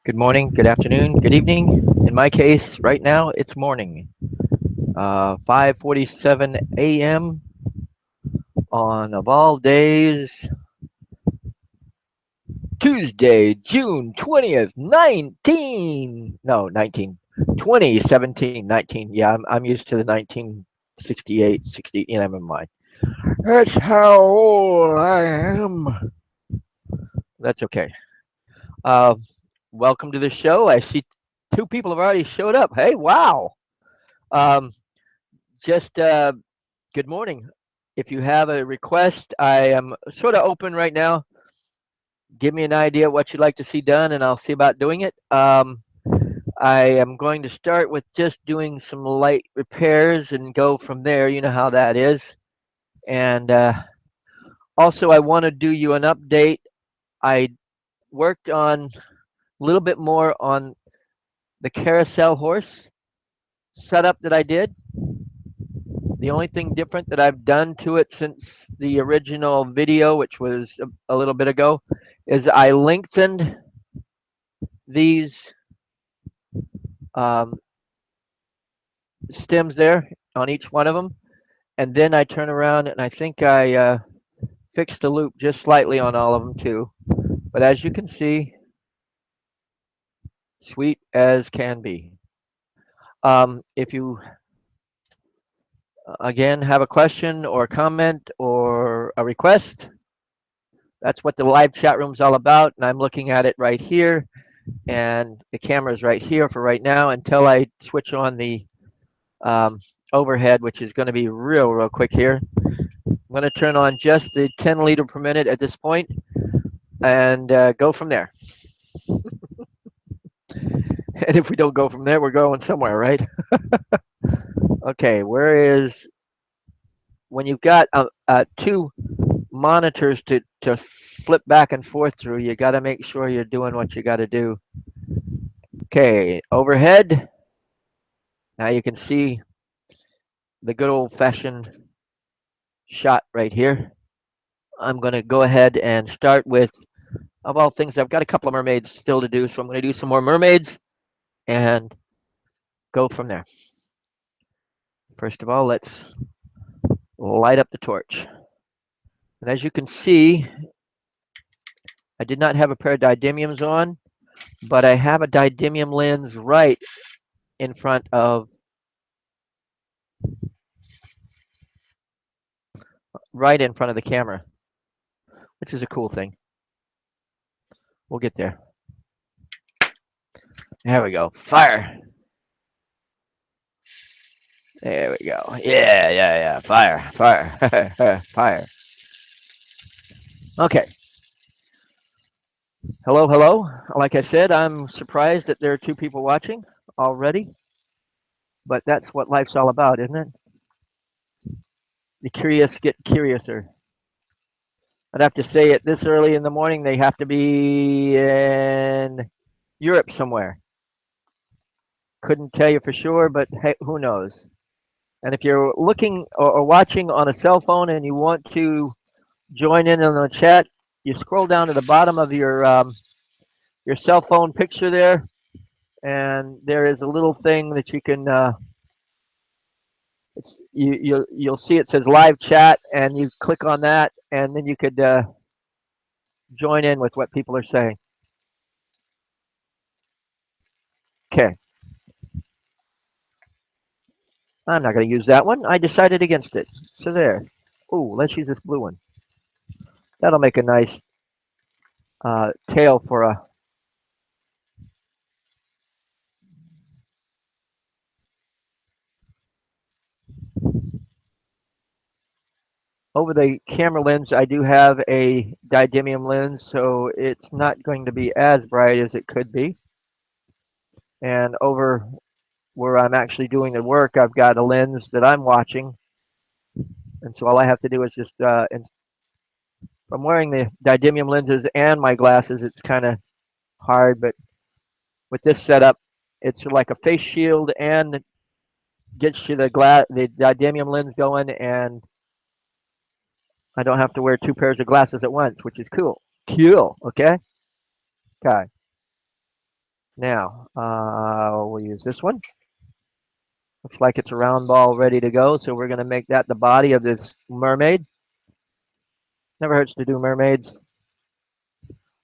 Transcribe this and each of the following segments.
Good morning, good afternoon, good evening. In my case, right now, it's morning. 5:47 a.m. on of all days, Tuesday, June 20th, 2017, 19. Yeah, I'm used to the 1968, 60, never mind. That's how old I am. That's okay. Uh, Welcome to the show. I see two people have already showed up. Hey, wow. Um, just Good morning. If you have a request, I am sort of open right now. Give me an idea what you'd like to see done, and I'll see about doing it. I am going to start with just doing some light repairs and go from there. You know how that is. And also, I want to do you an update. I worked on a little bit more on the carousel horse setup that I did. The only thing different that I've done to it since the original video, which was a little bit ago, is I lengthened these um, stems there on each one of them, and then I turn around and I think I fixed the loop just slightly on all of them too. But as you can see, sweet as can be. If you again have a question or comment or a request, that's what the live chat room's all about, and I'm looking at it right here. And the camera's right here for right now until I switch on the um, overhead, which is going to be real quick here. I'm going to turn on just the 10 liter per minute at this point and go from there. And if we don't go from there, we're going somewhere, right? Okay, where is when you've got two monitors to flip back and forth through, you got to make sure you're doing what you got to do. Okay, overhead. Now you can see the good old fashioned shot right here. I'm going to go ahead and start with, of all things, I've got a couple of mermaids still to do, so I'm going to do some more mermaids and go from there. First of all, let's light up the torch. And as you can see, I did not have a pair of didymiums on, but I have a didymium lens in front of, right in front of the camera, which is a cool thing. We'll get there. There we go. Fire. There we go. Yeah. Fire. Fire. Okay. Hello. Like I said, I'm surprised that there are two people watching already, but that's what life's all about, isn't it? The curious get curiouser. I'd have to say it this early in the morning, they have to be in Europe somewhere. Couldn't tell you for sure, but hey, who knows? And if you're looking or watching on a cell phone and you want to join in on the chat, you scroll down to the bottom of your cell phone picture there, and there is a little thing that you can you'll see it says live chat, and you click on that, and then you could join in with what people are saying. Okay, I'm not going to use that one. I decided against it. So there. Oh, let's use this blue one. That'll make a nice tail for a. Over the camera lens, I do have a didymium lens, so it's not going to be as bright as it could be. And over where I'm actually doing the work, I've got a lens that I'm watching. And so all I have to do is just, if I'm wearing the didymium lenses and my glasses, it's kind of hard, but with this setup, it's like a face shield and gets you the didymium lens going, and I don't have to wear two pairs of glasses at once, which is cool. Cool. Okay. Okay. Now, we'll use this one. Looks like it's a round ball ready to go. So we're going to make that the body of this mermaid. Never hurts to do mermaids.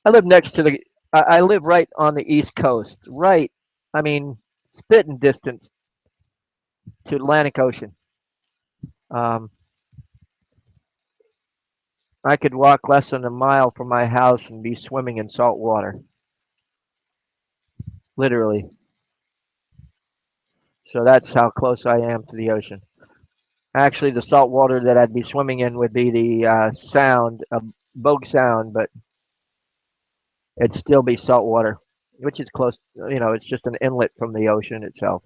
I live next to the, I live right on the East Coast. Right. I mean, spitting distance to Atlantic Ocean. Um, I could walk less than a mile from my house and be swimming in salt water. Literally. So that's how close I am to the ocean. Actually, the salt water that I'd be swimming in would be the sound, Bogue Sound, but it'd still be salt water, which is close. You know, it's just an inlet from the ocean itself.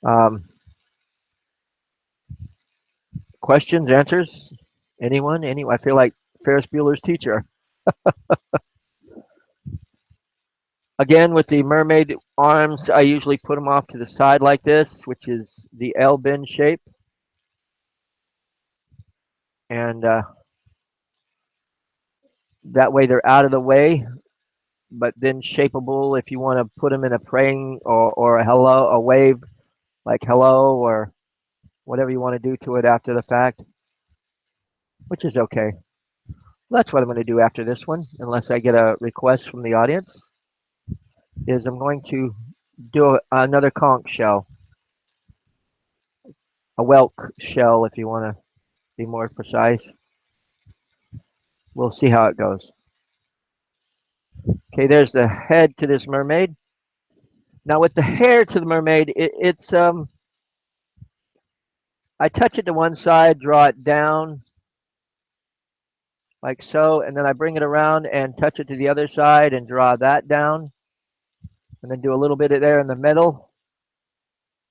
Um, questions, answers? Anyone? Anyone? I feel like Ferris Bueller's teacher. Again, with the mermaid arms, I usually put them off to the side like this, which is the L bend shape. And that way they're out of the way, but then shapeable if you want to put them in a praying or a hello, a wave like hello or whatever you want to do to it after the fact, which is okay. That's what I'm going to do after this one, unless I get a request from the audience, is I'm going to do another conch shell, a whelk shell if you want to be more precise. We'll see how it goes. Okay, there's the head to this mermaid. Now with the hair to the mermaid, it's I touch it to one side, draw it down like so, and then I bring it around and touch it to the other side and draw that down, and then do a little bit of there in the middle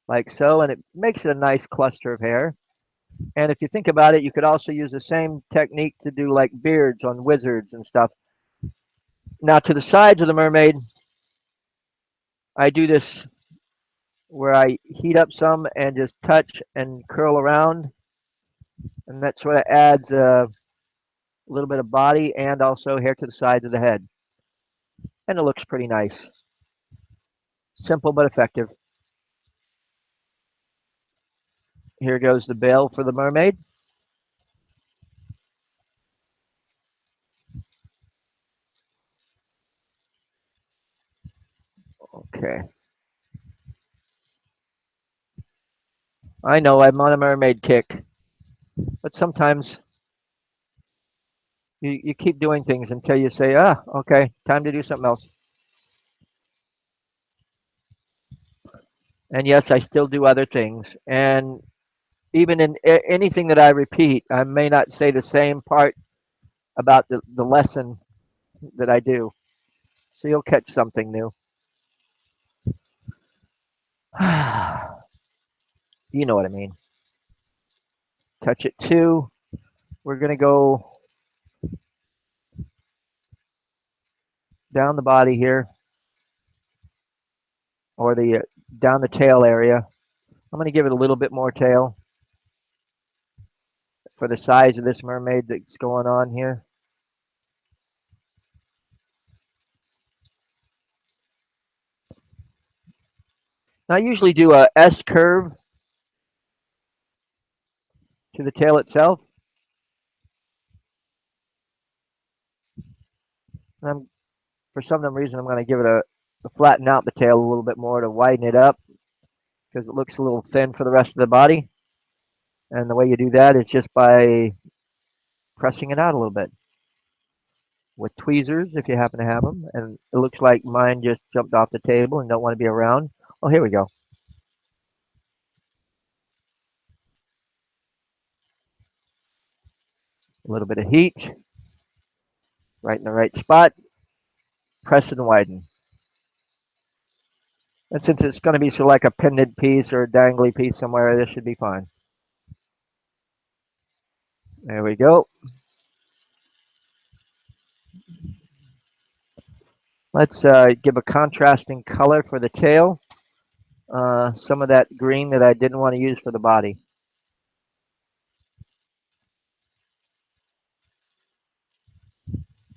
like so, and it makes it a nice cluster of hair. And if you think about it, you could also use the same technique to do like beards on wizards and stuff. Now to the sides of the mermaid, I do this where I heat up some and just touch and curl around, and that sort of adds a little bit of body and also hair to the sides of the head, and it looks pretty nice. Simple but effective. Here goes the bill for the mermaid. Okay. I know I'm on a mermaid kick, but sometimes you keep doing things until you say, ah, okay, time to do something else. And yes, I still do other things. And even in anything that I repeat, I may not say the same part about the lesson that I do. So you'll catch something new. You know what I mean. Touch it too. We're going to go down the body here, or the down the tail area. I'm going to give it a little bit more tail for the size of this mermaid that's going on here. Now, I usually do a S curve to the tail itself. And for some reason, I'm going to give it a flatten out the tail a little bit more to widen it up because it looks a little thin for the rest of the body. And the way you do that is just by pressing it out a little bit with tweezers if you happen to have them. And it looks like mine just jumped off the table and don't want to be around. Oh, here we go. A little bit of heat right in the right spot. Press and widen. And since it's going to be sort of like a pendant piece or a dangly piece somewhere, this should be fine. There we go. Let's give a contrasting color for the tail. Some of that green that I didn't want to use for the body.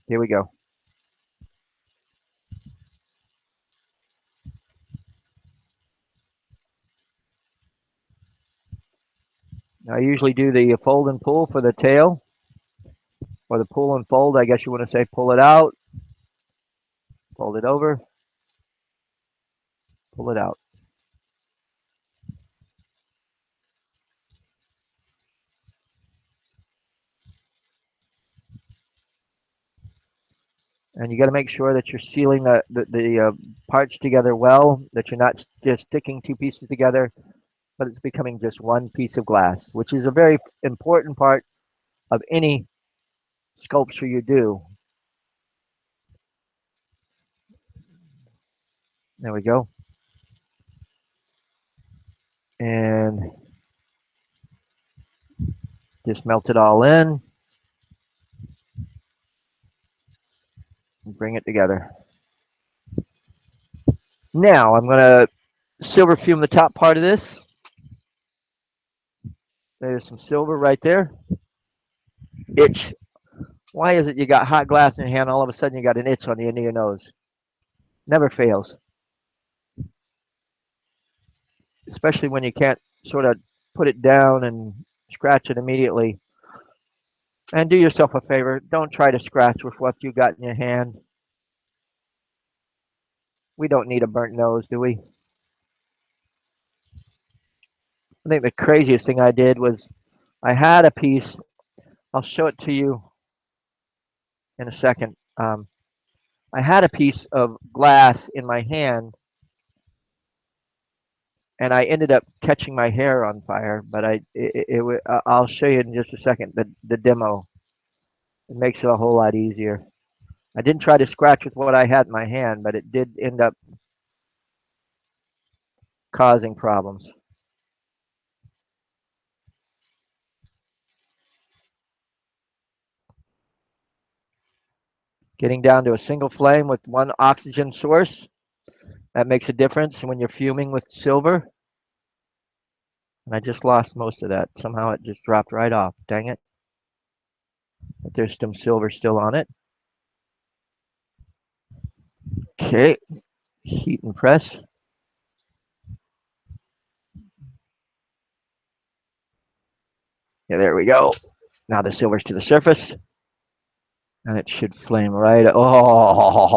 Here we go. I usually do the fold and pull for the tail, or the pull and fold. I guess you want to say pull it out, fold it over, pull it out. And you got to make sure that you're sealing the parts together well, that you're not just sticking two pieces together, but it's becoming just one piece of glass, which is a very important part of any sculpture you do. There we go. And just melt it all in and bring it together. Now I'm going to silver fume the top part of this. There's some silver right there. Itch. Why is it you got hot glass in your hand, all of a sudden you got an itch on the end of your nose? Never fails. Especially when you can't sort of put it down and scratch it immediately. And do yourself a favor, don't try to scratch with what you got in your hand. We don't need a burnt nose, do we? I think the craziest thing I did was I had a piece, I'll show it to you in a second. I had a piece of glass in my hand and I ended up catching my hair on fire, but I'll show you in just a second the demo. It makes it a whole lot easier. I didn't try to scratch with what I had in my hand, but it did end up causing problems. Getting down to a single flame with one oxygen source, that makes a difference when you're fuming with silver. And I just lost most of that. Somehow it just dropped right off. Dang it. But there's some silver still on it. Okay. Heat and press. Yeah, there we go. Now the silver's to the surface. And it should flame right. Oh,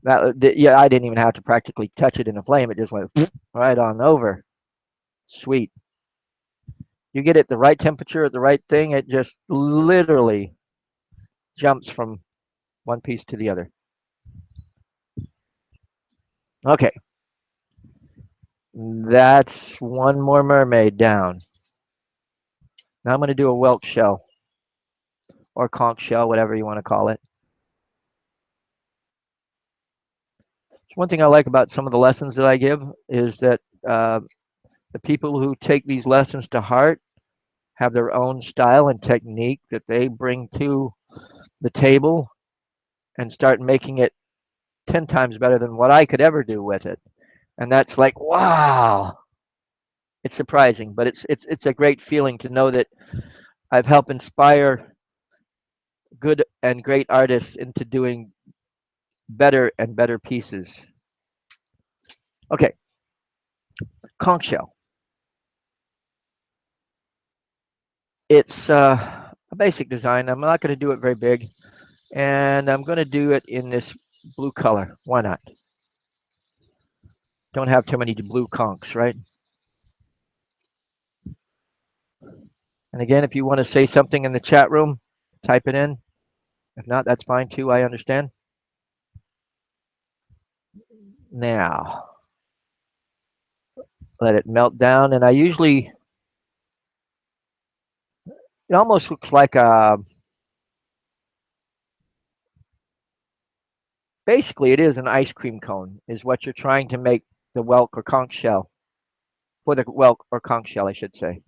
yeah, I didn't even have to practically touch it in the flame. It just went right on over. Sweet. You get it the right temperature at the right thing, it just literally jumps from one piece to the other. Okay. That's one more mermaid down. Now I'm going to do a whelk shell or conch shell, whatever you want to call it. So one thing I like about some of the lessons that I give is that the people who take these lessons to heart have their own style and technique that they bring to the table and start making it 10 times better than what I could ever do with it. And that's like, wow. It's surprising, but it's a great feeling to know that I've helped inspire good and great artists into doing better and better pieces. Okay, conch shell. It's a basic design. I'm not going to do it very big, and I'm going to do it in this blue color. Why not? Don't have too many blue conchs, right? And again, if you want to say something in the chat room, type it in. If not, that's fine too. I understand. Now, let it melt down, and I usually, it almost looks like a, basically it is an ice cream cone, is what you're trying to make the whelk or conch shell, for the whelk or conch shell, I should say.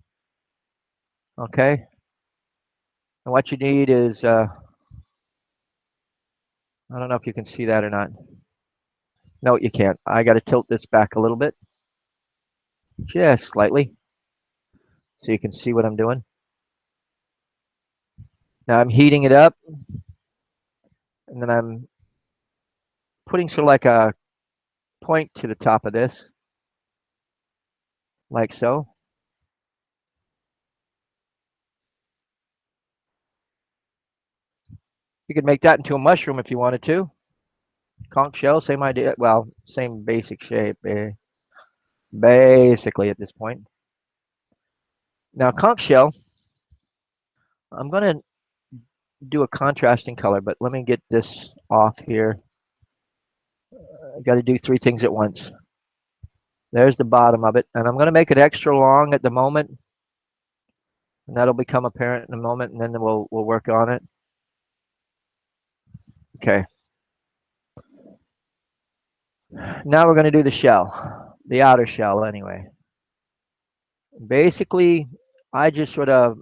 Okay? And what you need is, I don't know if you can see that or not. No, you can't. I got to tilt this back a little bit, just slightly, so you can see what I'm doing. Now I'm heating it up. And then I'm putting sort of like a point to the top of this, like so. You could make that into a mushroom if you wanted to. Conch shell, same idea. Well, same basic shape, basically at this point. Now, conch shell, I'm going to do a contrasting color, but let me get this off here. I got to do three things at once. There's the bottom of it, and I'm going to make it extra long at the moment, and that'll become apparent in a moment, and then we'll work on it. Okay. Now we're going to do the shell, the outer shell anyway. Basically, I just sort of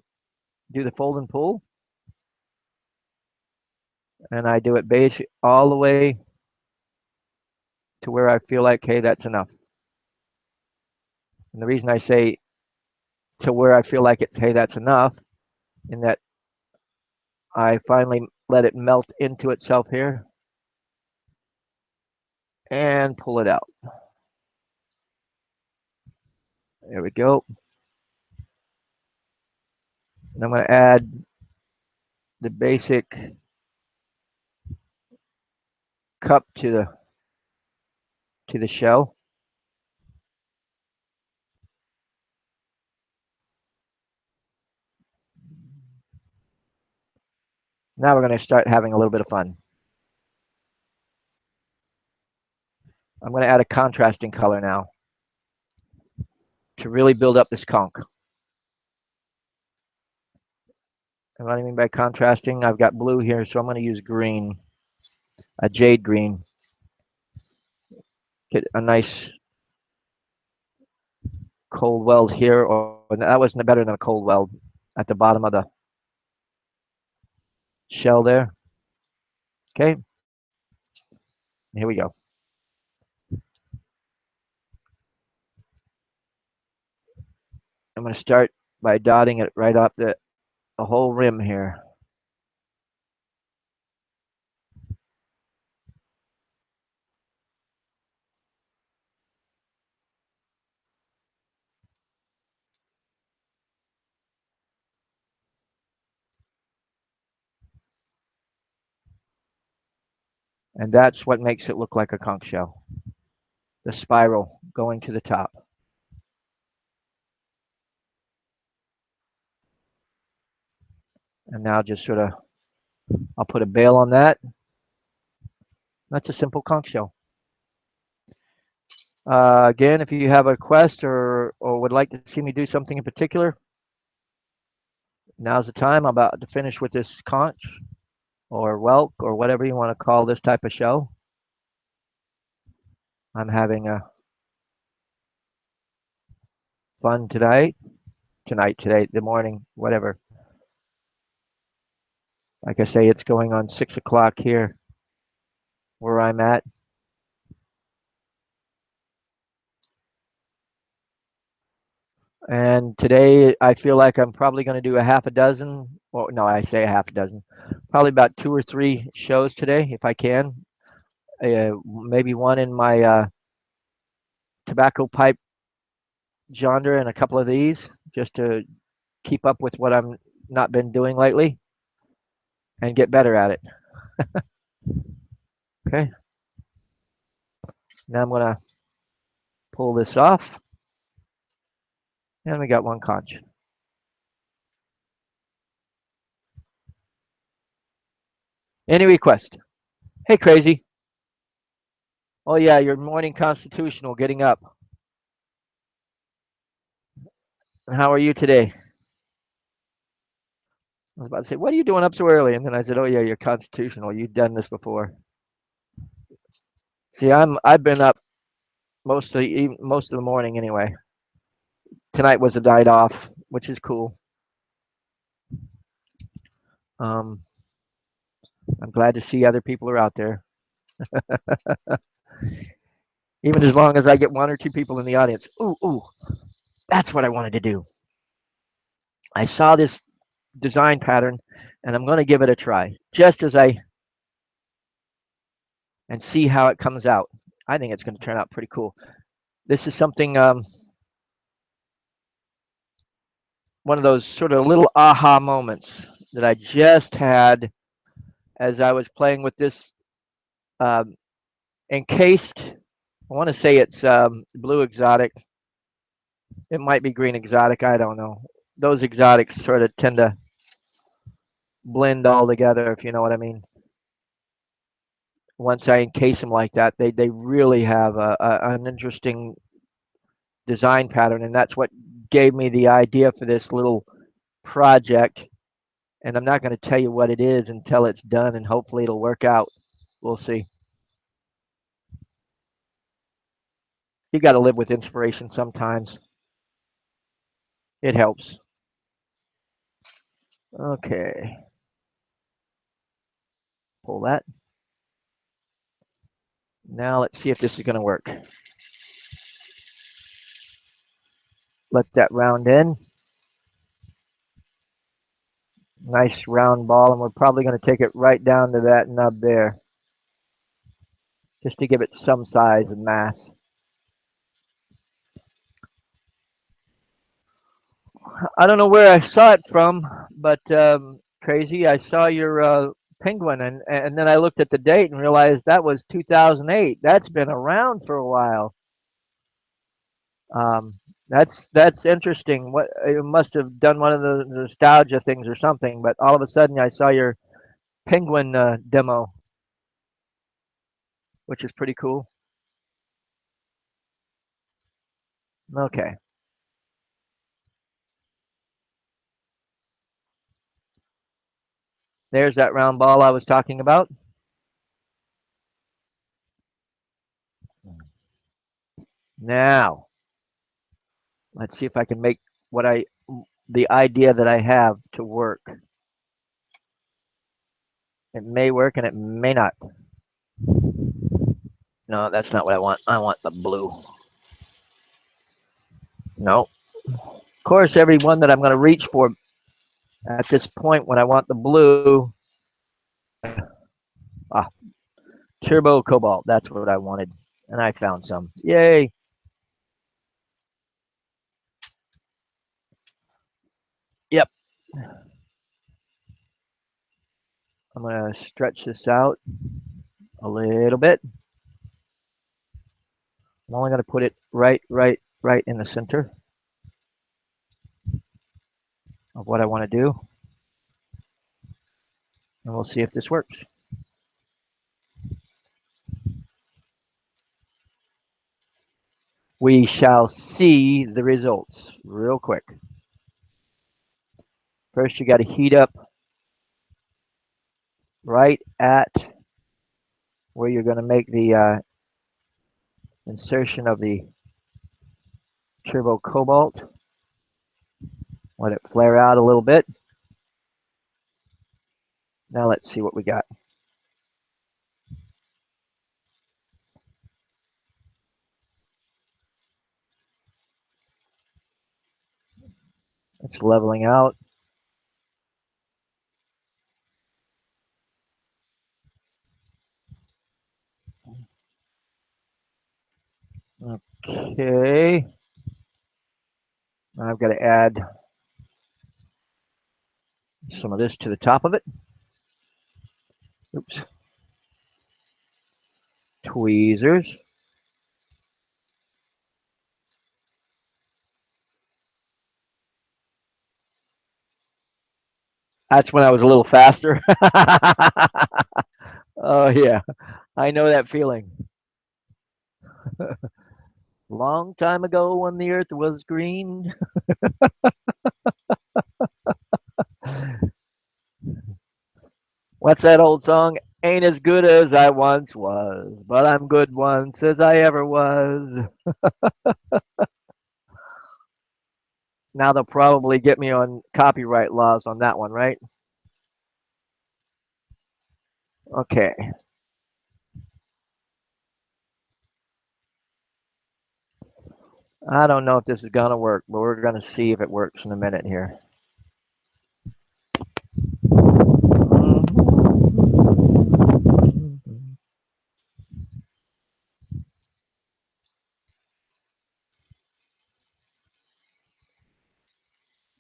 do the fold and pull, and I do it basic all the way to where I feel like, hey, that's enough. And the reason I say to where I feel like it's, hey, that's enough, in that I finally let it melt into itself here and pull it out. There we go. And I'm going to add the basic cup to the shell. Now we're going to start having a little bit of fun. I'm going to add a contrasting color now to really build up this conch. And what I mean by contrasting, I've got blue here, so I'm going to use green, a jade green. Get a nice cold weld here, or that wasn't better than a cold weld at the bottom of the shell there. Okay, here we go. I'm going to start by dotting it right up the whole rim here. And that's what makes it look like a conch shell. The spiral going to the top. And now just sort of, I'll put a bail on that. That's a simple conch shell. Again, if you have a request or would like to see me do something in particular, now's the time. I'm about to finish with this conch or whelk or whatever you want to call this type of shell. I'm having a fun today, today, the morning, whatever. Like I say, it's going on 6 o'clock here where I'm at. And today I feel like I'm probably going to do a half a dozen, or no, I say a half a dozen, probably about 2 or 3 shows today if I can. Maybe one in my tobacco pipe genre and a couple of these just to keep up with what I'm not been doing lately and get better at it. Okay. Now I'm going to pull this off. And we got one conch. Any request? Hey, crazy. Oh, yeah, your morning constitutional getting up. How are you today? I was about to say, what are you doing up so early? And then I said, oh, yeah, you're constitutional. You've done this before. See, I've been up most of the morning anyway. Tonight was a night off, which is cool. I'm glad to see other people are out there. Even as long as I get 1 or 2 people in the audience. Ooh, that's what I wanted to do. I saw this design pattern, and I'm going to give it a try. Just as I and see how it comes out. I think it's going to turn out pretty cool. This is something, one of those sort of little aha moments that I just had as I was playing with this um, encased. I want to say it's blue exotic. It might be green exotic. I don't know. Those exotics sort of tend to blend all together, if you know what I mean. Once I encase them like that, they really have an interesting design pattern, and that's what gave me the idea for this little project. And I'm not going to tell you what it is until it's done, and hopefully it'll work out. We'll see. You got to live with inspiration sometimes. It helps. Okay. Pull that. Now let's see if this is going to work. Let that round in. Nice round ball, and we're probably going to take it right down to that nub there, just to give it some size and mass. I don't know where I saw it from, but crazy. I saw your penguin, and then I looked at the date and realized that was 2008. That's been around for a while. Um, that's interesting. What it must have done one of the nostalgia things or something. But all of a sudden, I saw your penguin demo, which is pretty cool. Okay, there's that round ball I was talking about. Now, let's see if I can make what the idea that I have to work. It may work and it may not. No, that's not what I want. I want the blue. No. Of course, every one that I'm going to reach for at this point when I want the blue, ah, turbo cobalt. That's what I wanted. And I found some. Yay. Yep. I'm going to stretch this out a little bit. I'm only going to put it right in the center of what I want to do. And we'll see if this works. We shall see the results real quick. First, you got to heat up right at where you're going to make the insertion of the turbo cobalt. Let it flare out a little bit. Now let's see what we got. It's leveling out. Okay. I've got to add some of this to the top of it. Oops. Tweezers. That's when I was a little faster. Oh, yeah. I know that feeling. Long time ago when the earth was green. What's that old song? Ain't as good as I once was, but I'm good once as I ever was. Now they'll probably get me on copyright laws on that one, right? Okay. I don't know if this is going to work, but we're going to see if it works in a minute here.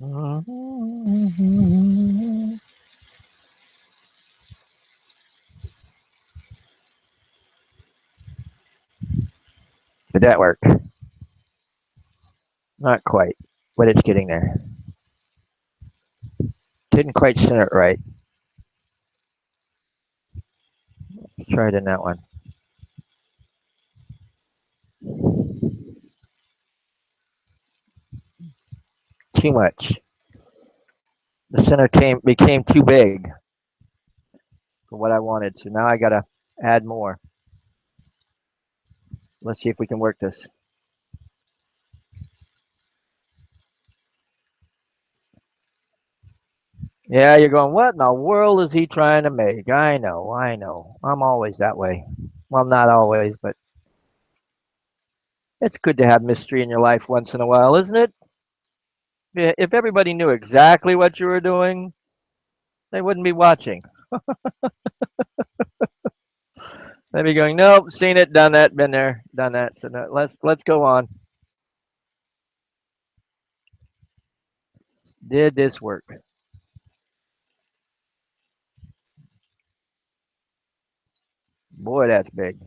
Did that work? Not quite, but it's getting there. Didn't quite center it right. Let's try it in that one. Too much. The center became too big for what I wanted, so now I gotta add more. Let's see if we can work this. Yeah, you're going, what in the world is he trying to make? I know, I know. I'm always that way. Well, not always, but it's good to have mystery in your life once in a while, isn't it? If everybody knew exactly what you were doing, they wouldn't be watching. They'd be going, nope, seen it, done that, been there, done that. So no, let's go on. Did this work? Boy, that's big.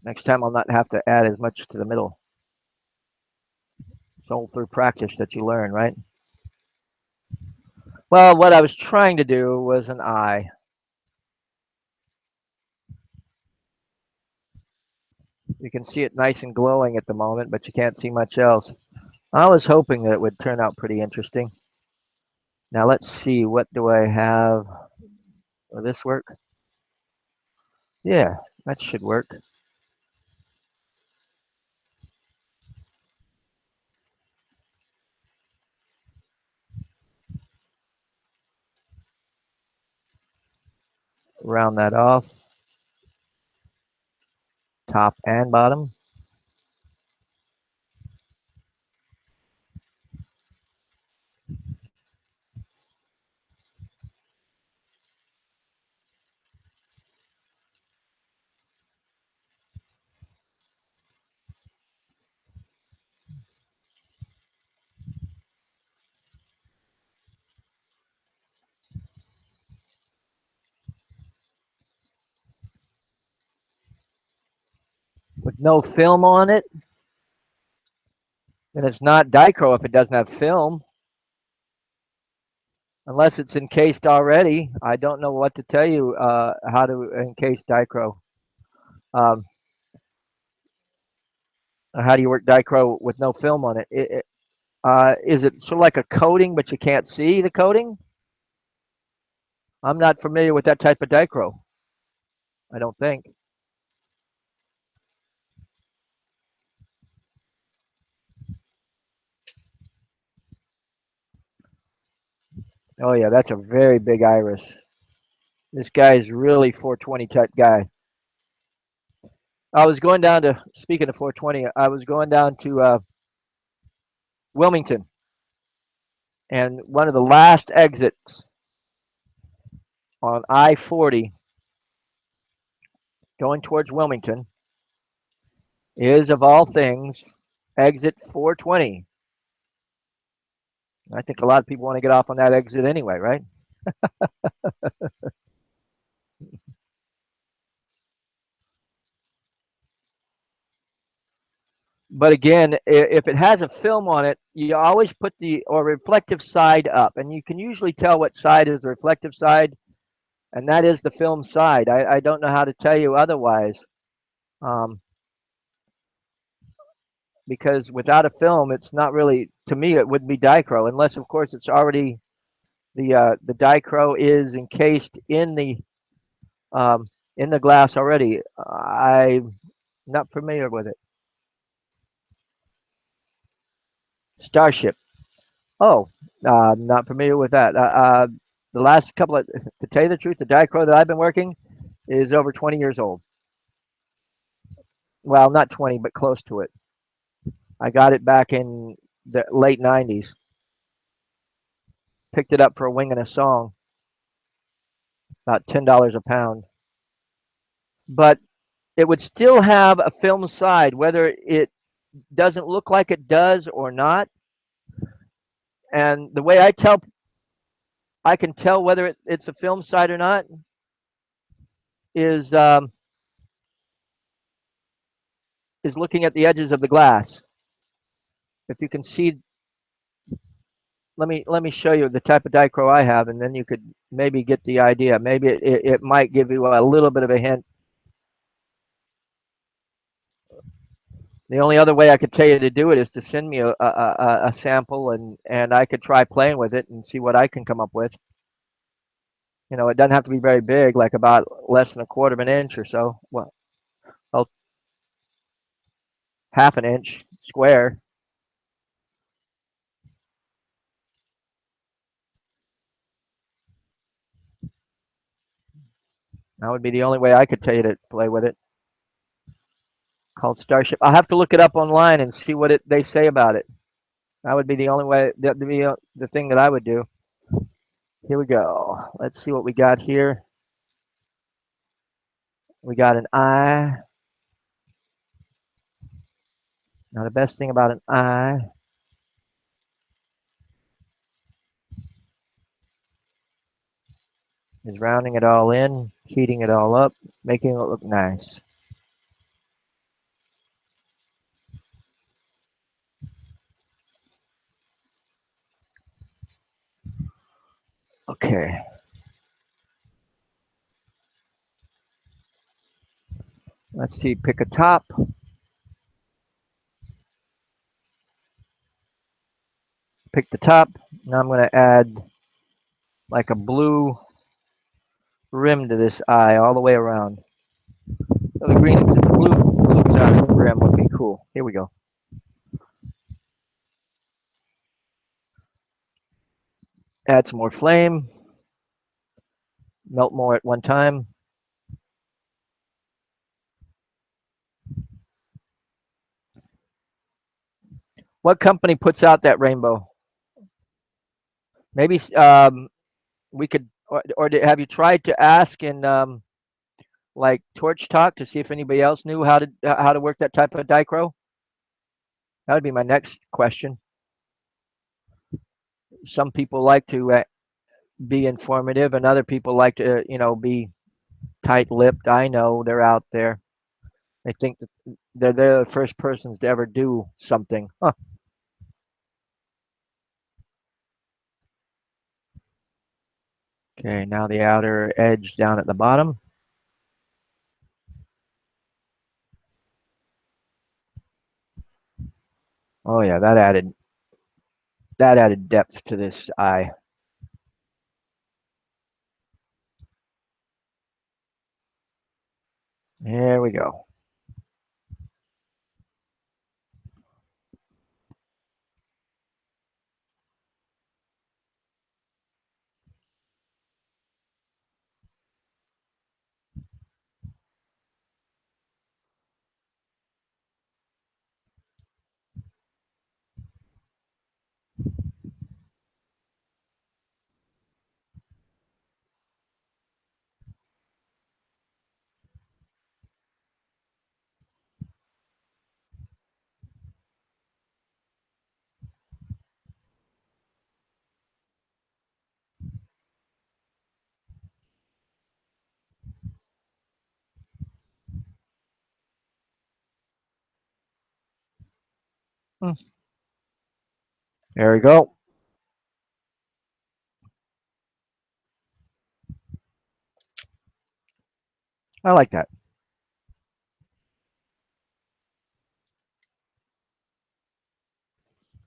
Next time I'll not have to add as much to the middle. It's all through practice that you learn, right? Well, what I was trying to do was an eye. You can see it nice and glowing at the moment, but you can't see much else. I was hoping that it would turn out pretty interesting. Now let's see, what do I have? Will this work? Yeah, that should work. Round that off, top and bottom. With no film on it, and it's not dichro if it doesn't have film, unless it's encased already. I don't know what to tell you how to encase dichro. Um, how do you work dichro with no film on it? Is it sort of like a coating, but you can't see the coating? I'm not familiar with that type of dichro. I don't think. Oh yeah, that's a very big iris. This guy's really 420 type guy. I was going down to, speaking of 420, I was going down to Wilmington, and one of the last exits on I-40 going towards Wilmington is, of all things, exit 420. I think a lot of people want to get off on that exit anyway, right? But again, if it has a film on it, you always put the or reflective side up, and you can usually tell what side is the reflective side, and that is the film side. I don't know how to tell you otherwise, um, because without a film, it's not really, to me, it wouldn't be dichro, unless of course it's already the dichro is encased in the glass already. I'm not familiar with it. Starship. Oh, not familiar with that. The last couple of, to tell you the truth, the dichro that I've been working is over 20 years old. Well, not 20, but close to it. I got it back in the late 90s. Picked it up for a wing and a song, about $10 a pound. But it would still have a film side, whether it doesn't look like it does or not. And the way I can tell whether it's a film side or not is is looking at the edges of the glass. If you can see, let me show you the type of dichro I have, and then you could maybe get the idea. Maybe it might give you a little bit of a hint. The only other way I could tell you to do it is to send me a sample, and I could try playing with it and see what I can come up with. You know, it doesn't have to be very big, like about less than a quarter of an inch or so. Well, oh, half an inch square. That would be the only way I could tell you to play with it. Called Starship. I'll have to look it up online and see what they say about it. That would be the only way. That would be the thing that I would do. Here we go. Let's see what we got here. We got an eye. Now the best thing about an eye is rounding it all in, heating it all up, making it look nice. Okay. Let's see. Pick a top. Pick the top. Now I'm going to add like a blue rim to this eye all the way around. So the green, the blue side rim would be cool. Here we go. Add some more flame. Melt more at one time. What company puts out that rainbow? Maybe we could, or have you tried to ask in like Torch Talk to see if anybody else knew how to work that type of dichro? That would be my next question. Some people like to be informative, and other people like to, be tight-lipped. I know they're out there. They think that they're the first persons to ever do something. Huh. Okay, now the outer edge down at the bottom. Oh yeah, that added depth to this eye. There we go. Hmm. There we go. I like that.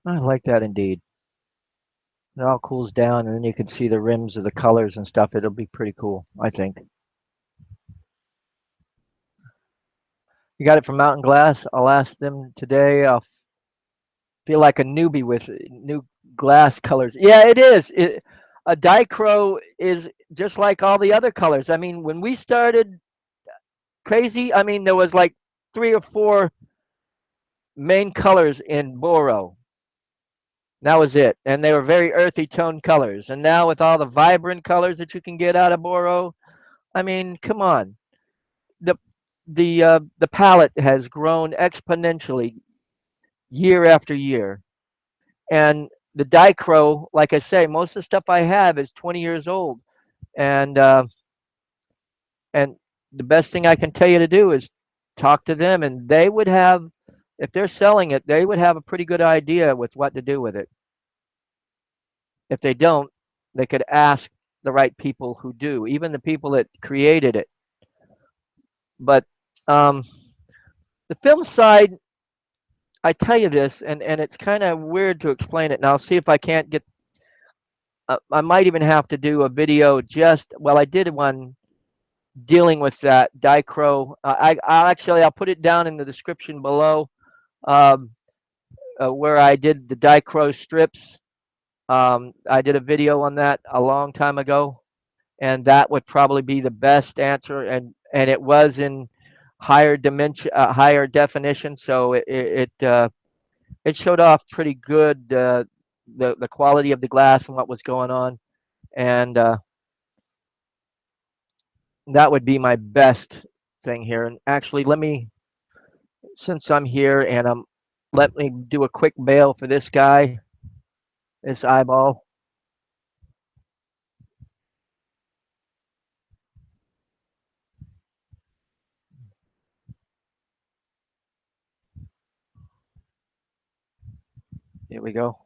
I like that indeed. It all cools down, and then you can see the rims of the colors and stuff. It'll be pretty cool, I think. You got it from Mountain Glass. I'll ask them today. I'll feel like a newbie with new glass colors. Yeah, it is. A dichro is just like all the other colors. I mean, when we started crazy, I mean, there was like 3 or 4 main colors in boro. That was it, and they were very earthy tone colors. And now with all the vibrant colors that you can get out of boro, I mean, come on. The the palette has grown exponentially year after year, and the dichro, like I say, most of the stuff I have is 20 years old, and and the best thing I can tell you to do is talk to them, and they would have, if they're selling it, they would have a pretty good idea with what to do with it. If they don't, they could ask the right people who do, even the people that created it. But um, the film side, I tell you this, and it's kind of weird to explain it. Now, I'll see if I can't get. I might even have to do a video just. Well, I did one dealing with that dichro. I'll put it down in the description below, um, where I did the dichro strips. I did a video on that a long time ago, and that would probably be the best answer. And it was in higher dimension, higher definition, so it showed off pretty good the quality of the glass and what was going on, and that would be my best thing here. And actually, let me, since I'm here and let me do a quick bail for this guy, this eyeball. Here we go.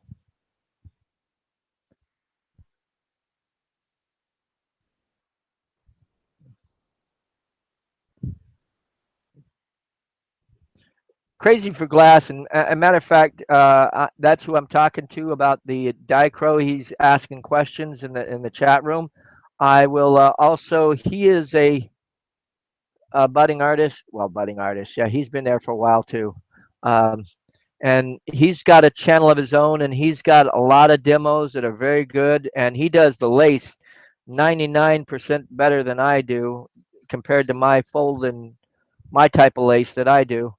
Crazy for glass, and a matter of fact, that's who I'm talking to about the dichro. He's asking questions in the chat room. I will also. He is a budding artist. Well, budding artist. Yeah, he's been there for a while too. Um, and he's got a channel of his own, and he's got a lot of demos that are very good, and he does the lace 99% better than I do compared to my fold and my type of lace that I do.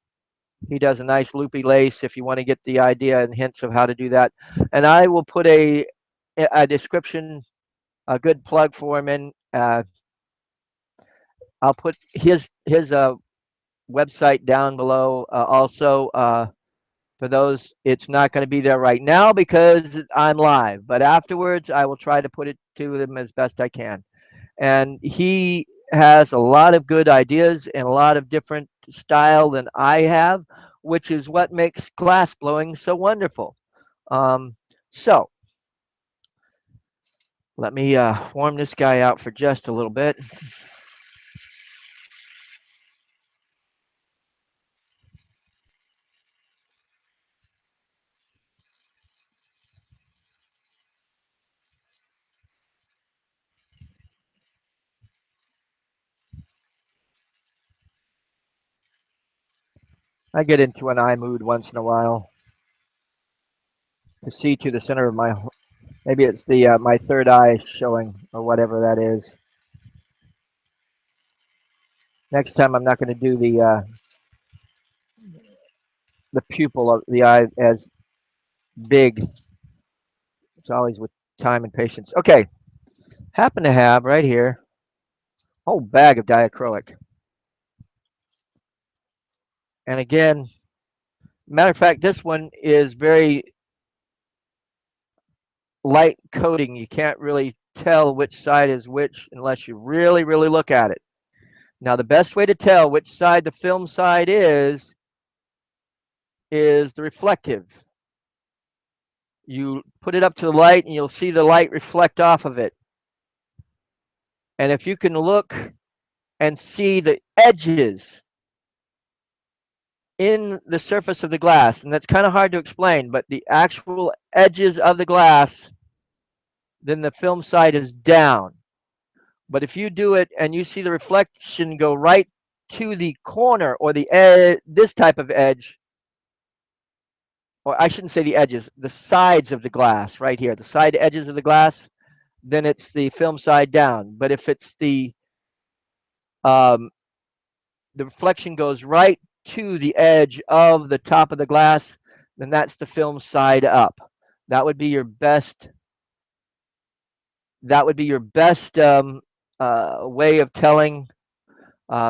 He does a nice loopy lace if you want to get the idea and hints of how to do that. And I will put a description, a good plug for him in. I'll put his website down below. Also, for those, it's not going to be there right now because I'm live, but afterwards I will try to put it to them as best I can. And he has a lot of good ideas and a lot of different style than I have, which is what makes glass blowing so wonderful. So let me warm this guy out for just a little bit. I get into an eye mood once in a while to see to the center of my. Maybe it's the my third eye showing or whatever that is. Next time I'm not going to do the pupil of the eye as big. It's always with time and patience. Okay, happen to have right here a whole bag of dichroic. And again, matter of fact, this one is very light coating. You can't really tell which side is which unless you really, really look at it. Now, the best way to tell which side the film side is the reflective. You put it up to the light and you'll see the light reflect off of it. And if you can look and see the edges in the surface of the glass, and that's kind of hard to explain, but the actual edges of the glass, then the film side is down. But if you do it and you see the reflection go right to the corner or the edge, this type of edge, or I shouldn't say the edges, the sides of the glass right here, the side edges of the glass, then it's the film side down. But if it's um, the reflection goes right to the edge of the top of the glass, then that's the film side up. That would be your best. That would be your best way of telling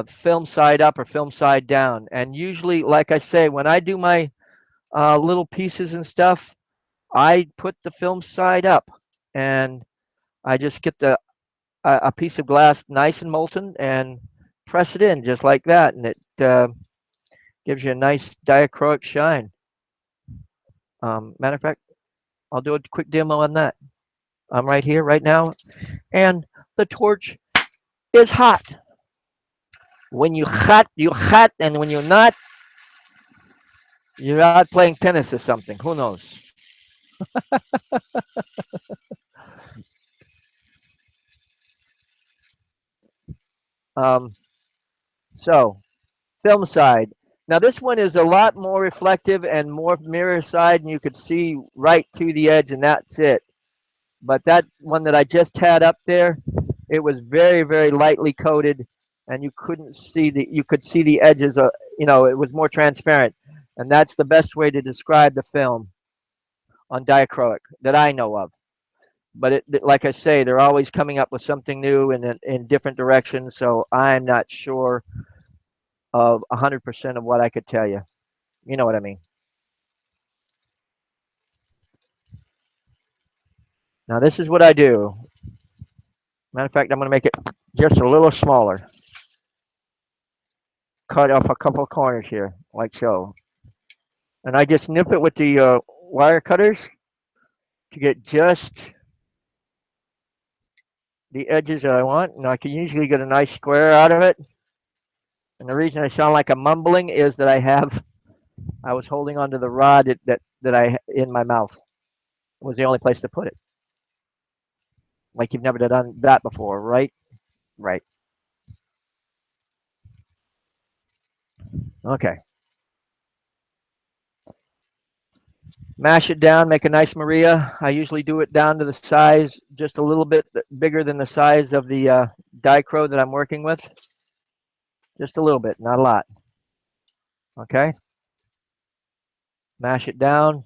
film side up or film side down. And usually, like I say, when I do my little pieces and stuff, I put the film side up, and I just get a piece of glass nice and molten and press it in just like that, and it gives you a nice dichroic shine. Matter of fact, I'll do a quick demo on that. I'm right here right now, and the torch is hot. When you hot, and when you're not, you're out playing tennis or something. Who knows? Um, so film side. Now this one is a lot more reflective and more mirror side, and you could see right to the edge, and that's it. But that one that I just had up there, it was very, very lightly coated, and you couldn't see you could see the edges of, it was more transparent. And that's the best way to describe the film on dichroic that I know of. But like I say, they're always coming up with something new in different directions, so I'm not sure of 100% of what I could tell you. You know what I mean? Now this is what I do. Matter of fact, I'm going to make it just a little smaller. Cut off a couple of corners here, like so. And I just nip it with the wire cutters to get just the edges that I want. And I can usually get a nice square out of it. And the reason I sound like I'm mumbling is that I was holding onto the rod that I in my mouth. It was the only place to put it. Like you've never done that before, right? Right. Okay. Mash it down, make a nice Maria. I usually do it down to the size, just a little bit bigger than the size of the dichro that I'm working with. Just a little bit, not a lot. Okay. Mash it down.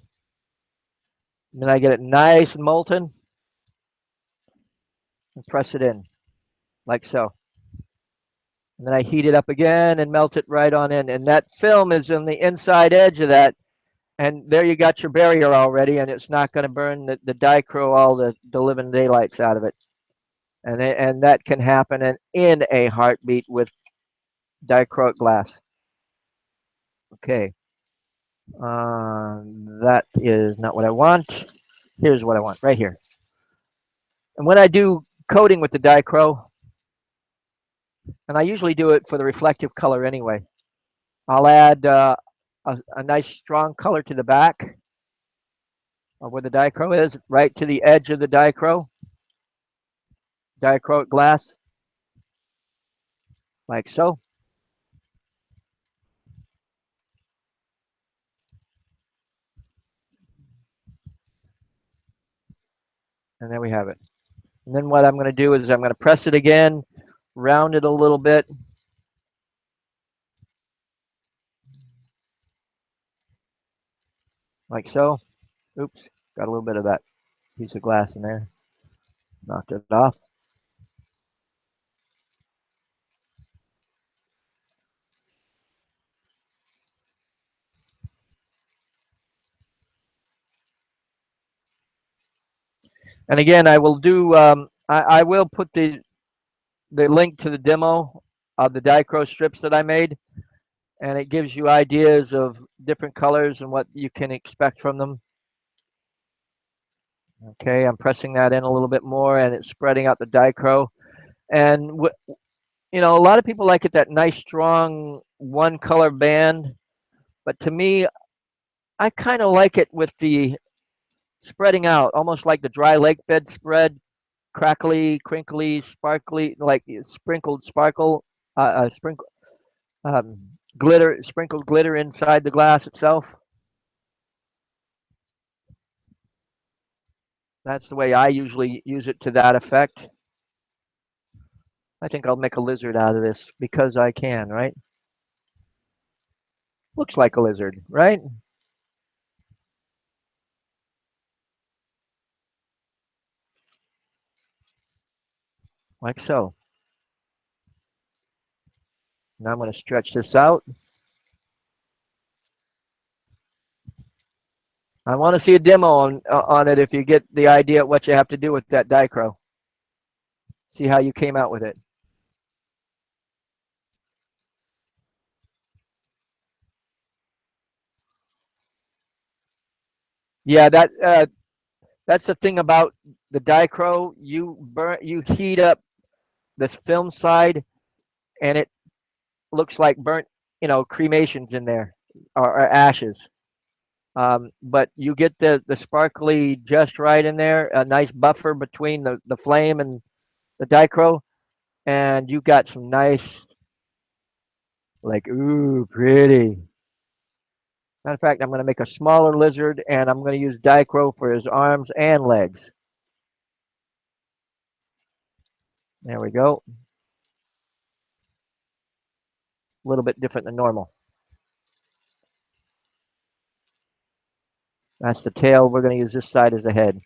And then I get it nice and molten and press it in like so. And then I heat it up again and melt it right on in. And that film is on the inside edge of that. And there you got your barrier already, and it's not going to burn the dichro all the living daylights out of it. And that can happen in a heartbeat with dichroic glass. Okay. That is not what I want. Here's what I want right here. And when I do coating with the dichro, and I usually do it for the reflective color anyway, I'll add a nice strong color to the back of where the dichro is, right to the edge of the dichroic glass, like so. And there we have it. And then what I'm going to do is I'm going to press it again, round it a little bit. Like so. Oops, got a little bit of that piece of glass in there. Knocked it off. And again, I will do. I will put the link to the demo of the dichro strips that I made, and it gives you ideas of different colors and what you can expect from them. Okay, I'm pressing that in a little bit more, and it's spreading out the dichro. And a lot of people like it that nice, strong one color band, but to me, I kind of like it with the spreading out, almost like the dry lake bed spread, crackly, crinkly, sparkly, like sprinkled sparkle, sprinkle, glitter, sprinkled glitter inside the glass itself. That's the way I usually use it to that effect. I think I'll make a lizard out of this because I can, right? Looks like a lizard, right? Like so. Now I'm going to stretch this out. I want to see a demo on it if you get the idea of what you have to do with that dichro. See how you came out with it. Yeah, that's the thing about the dichro. You heat up this film side, and it looks like burnt, cremations in there, or ashes. But you get the sparkly just right in there, a nice buffer between the flame and the dichro, and you got some nice, like, ooh, pretty. Matter of fact, I'm going to make a smaller lizard, and I'm going to use dichro for his arms and legs. There we go. A little bit different than normal. That's the tail. We're going to use this side as the head.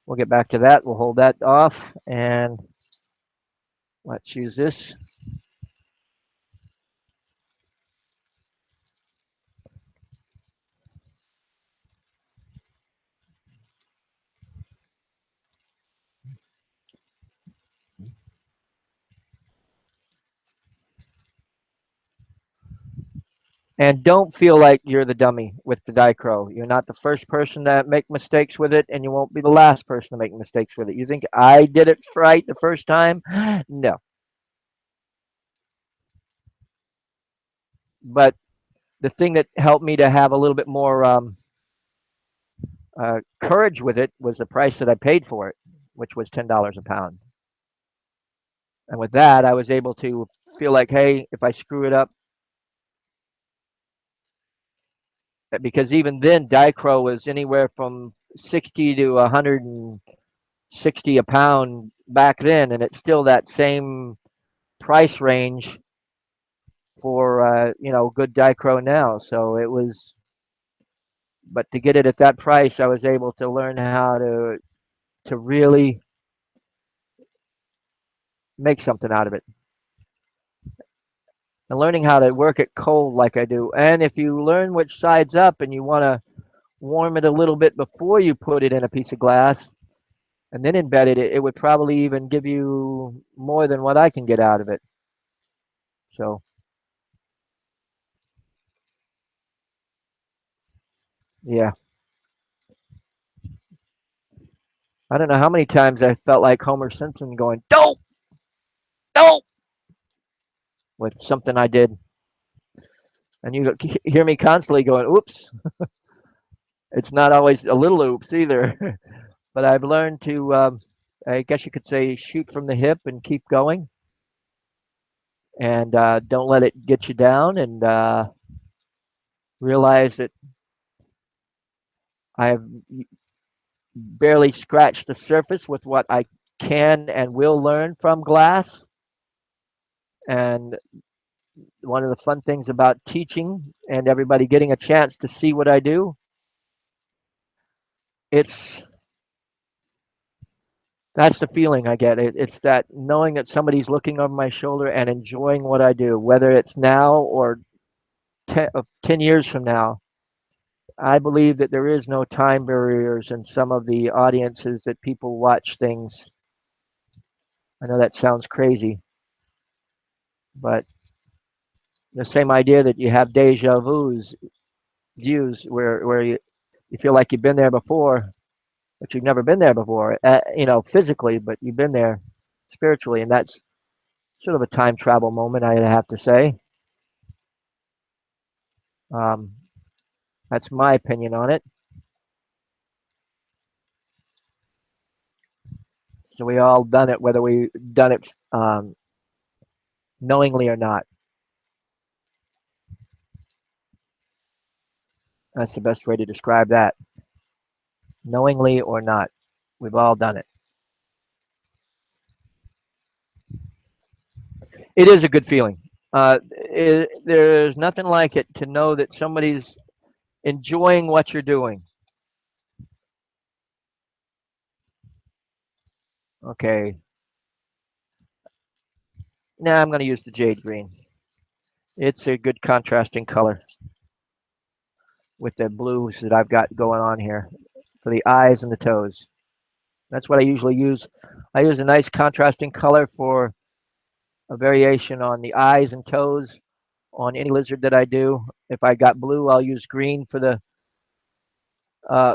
We'll get back to that. We'll hold that off, and let's use this. And don't feel like you're the dummy with the dichro. You're not the first person to make mistakes with it, and you won't be the last person to make mistakes with it. You think I did it right the first time? No. But the thing that helped me to have a little bit more courage with it was the price that I paid for it, which was $10 a pound. And with that, I was able to feel like, hey, if I screw it up, because even then, dichro was anywhere from 60 to 160 a pound back then, and it's still that same price range for good dichro now. So it was, but to get it at that price, I was able to learn how to really make something out of it, and learning how to work it cold like I do. And if you learn which side's up and you want to warm it a little bit before you put it in a piece of glass and then embed it, it would probably even give you more than what I can get out of it. So yeah, I don't know how many times I felt like Homer Simpson going, "Don't, don't," with something I did, and you hear me constantly going, "Oops." It's not always a little oops either, but I've learned to, I guess you could say, shoot from the hip and keep going, and don't let it get you down, and realize that I have barely scratched the surface with what I can and will learn from glass. And one of the fun things about teaching and everybody getting a chance to see what I do, it's that's the feeling I get. It's that knowing that somebody's looking over my shoulder and enjoying what I do, whether it's now or 10 years from now. I believe that there is no time barriers in some of the audiences that people watch things. I know that sounds crazy, but the same idea that you have deja views where you feel like you've been there before, but you've never been there before, physically, but you've been there spiritually. And that's sort of a time travel moment, I have to say. Um, that's my opinion on it. So we all done it, whether we done it knowingly or not. That's the best way to describe that. Knowingly or not, we've all done it. It is a good feeling. There's nothing like it to know that somebody's enjoying what you're doing. Okay, now I'm going to use the jade green. It's a good contrasting color. with the blues that I've got going on here for the eyes and the toes. That's what I usually use. I use a nice contrasting color for a variation on the eyes and toes on any lizard that I do. If I got blue, I'll use green uh,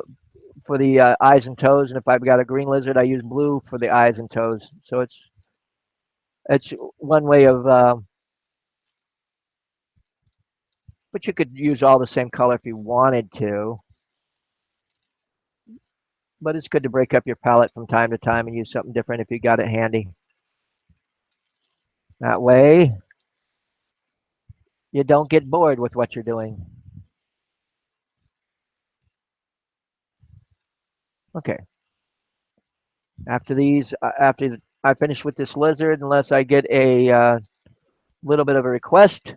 for the eyes and toes, and if I've got a green lizard, I use blue for the eyes and toes. So it's one way of, but you could use all the same color if you wanted to. But it's good to break up your palette from time to time and use something different if you got it handy. That way, you don't get bored with what you're doing. Okay. After these, after I finish with this lizard, unless I get a little bit of a request,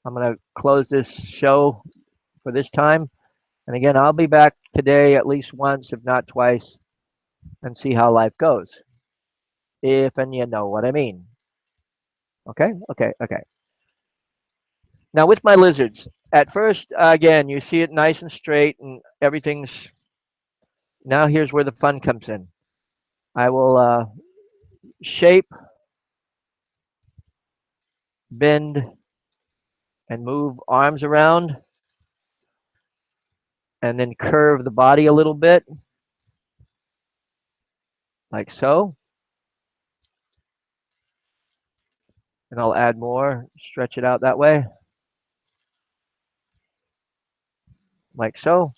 I'm going to close this show for this time. And again, I'll be back today at least once, if not twice, and see how life goes. If and you know what I mean. Okay, okay, okay. Now with my lizards, at first, again, you see it nice and straight and everything's, now here's where the fun comes in. I will shape, bend, and move arms around, and then curve the body a little bit, like so. And I'll add more, stretch it out that way, like so.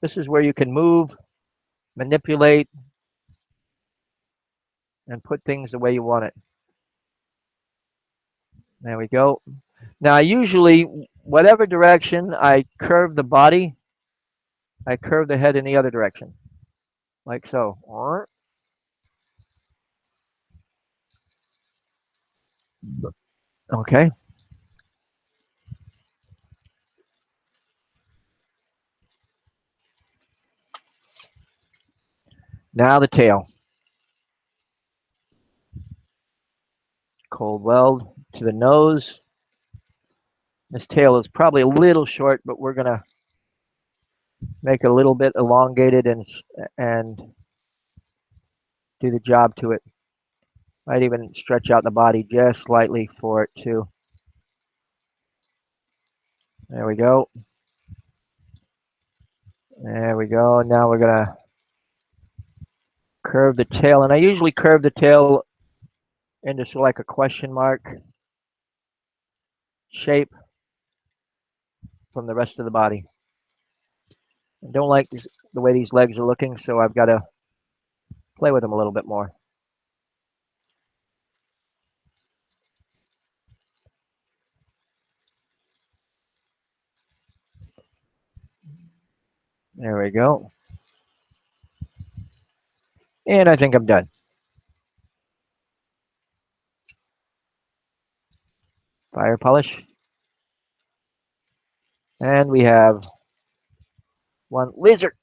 This is where you can move, manipulate, and put things the way you want it. There we go. Now, usually, whatever direction I curve the body, I curve the head in the other direction, like so. Okay. Now the tail. Cold weld to the nose. This tail is probably a little short, but we're going to make it a little bit elongated and do the job to it. Might even stretch out the body just slightly for it too. There we go. There we go. Now we're going to curve the tail. And I usually curve the tail into sort of like a question mark shape from the rest of the body. I don't like the way these legs are looking, so I've got to play with them a little bit more. There we go. And I think I'm done. Fire polish. And we have one lizard.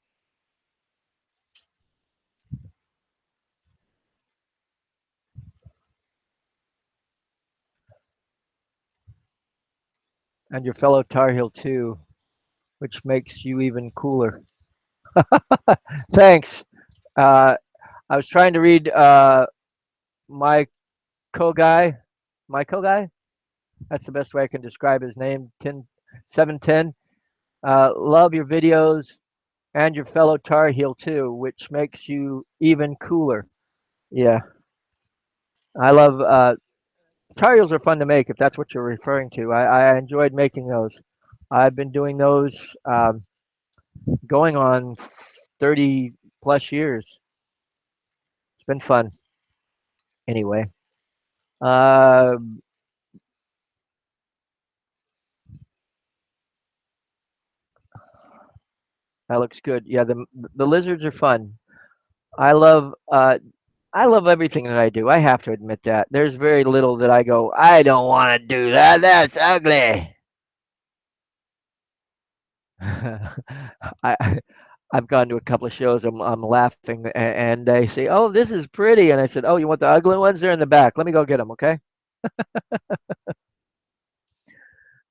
And your fellow Tar Heel too, which makes you even cooler. Thanks. I was trying to read my co-guy. My co-guy? That's the best way I can describe his name. 710. Love your videos and your fellow Tar Heel too, which makes you even cooler. Yeah, I love Tar Heels are fun to make if that's what you're referring to. I enjoyed making those. I've been doing those going on 30 plus years. It's been fun. Anyway, uh, that looks good. Yeah, the lizards are fun. I love I love everything that I do. I have to admit that. There's very little that I go, I don't want to do that. That's ugly. I I've gone to a couple of shows. I'm laughing, and they say, "Oh, this is pretty," and I said, "Oh, you want the ugly ones? They're in the back. Let me go get them." Okay.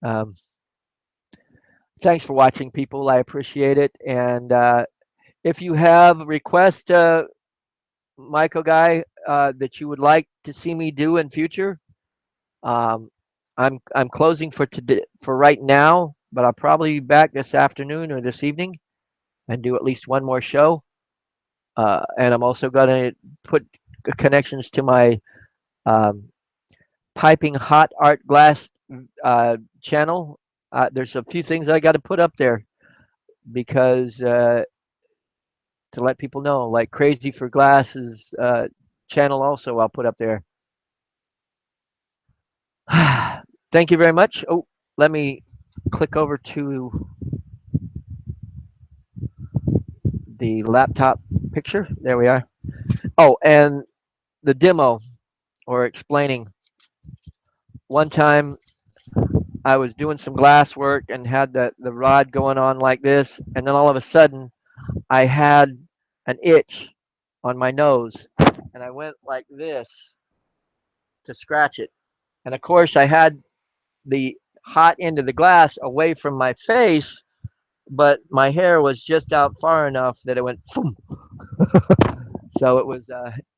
Um, Thanks for watching, people. I appreciate it. And if you have requests, Michael Guy, that you would like to see me do in future, um, I'm closing for today for right now, but I'll probably be back this afternoon or this evening and do at least one more show. And I'm also going to put connections to my um, piping hot art glass channel. There's a few things I got to put up there because to let people know, like Crazy for Glasses channel, also I'll put up there. Thank you very much. Oh, let me click over to the laptop picture. There we are. Oh, and the demo or explaining. One time I was doing some glass work and had the rod going on like this, and then all of a sudden I had an itch on my nose, and I went like this to scratch it. And of course, I had the hot end of the glass away from my face, but my hair was just out far enough that it went boom. So it was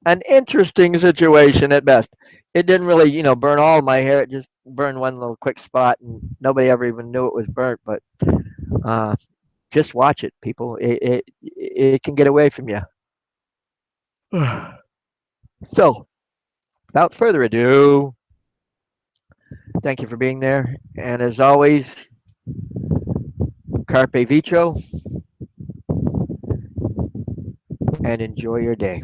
an interesting situation at best. It didn't really, burn all my hair. It just burned one little quick spot, and nobody ever even knew it was burnt. But uh, just watch it, people. It can get away from you. So, without further ado, thank you for being there. And as always, carpe vitro and enjoy your day.